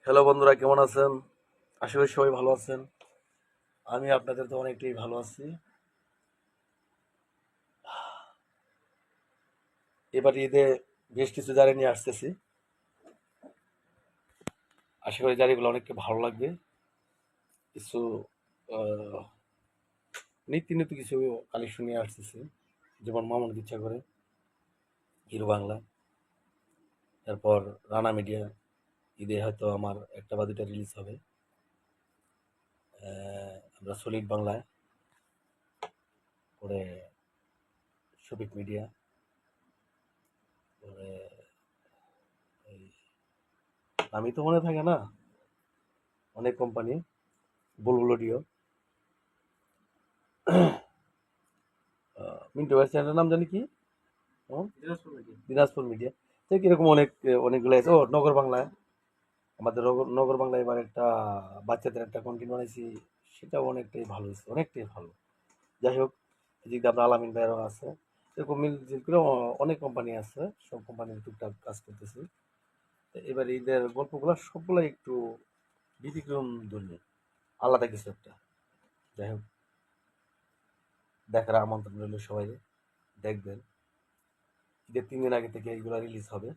Hello বন্ধুরা, কেমন আছেন? আশা করি সবাই ভালো আছেন। আমি আপনাদের তো অনেকটাই ভালো আছি। এবার ঈদে বেশ কিছু জারি নিয়ে আসতেছি। আশা করি জারিগুলো অনেকটা ভালো লাগবে। কিছু আহ, নীতি নীতি কিছু কালেকশন নিয়ে আসতেছি, যেমন মামুন ইচ্ছা করে, হিরো বাংলা, তারপর রানা মিডিয়া। ঈদে হয়তো আমার একটা বা দুটা রিলিজ হবে। আমরা সলিড বাংলায়, পরে শফিক মিডিয়া, পরে এই নামই তো মনে থাকে না, অনেক কোম্পানি, বুলবুল অডিও, মিন্টু ভাই চ্যানেলের নাম জানি কি? হুম? দিনাজপুর মিডিয়া। তো কিরকম অনেকগুলো আছে। ও নগর বাংলায়, আমাদের নগর নগর বাংলায় এবার একটা বাচ্চাদের একটা কন্টেন্ট বানাইছি, সেটাও অনেকটাই ভালো হয়েছে, অনেকটাই ভালো। যাই হোক, এদিকে আমরা আলামিন ভাইয়েরও আছে, এরকম মিল করে অনেক কোম্পানি আছে, সব কোম্পানির টুকটাক কাজ করতেছি। তো এবার ঈদের গল্পগুলো সবগুলো একটু ব্যতিক্রম ধর্মী, আলাদা কিছু একটা। যাই হোক, দেখার আমন্ত্রণ রইল সবাই, দেখবেন। ঈদের 3 দিন আগে থেকে এইগুলো রিলিজ হবে।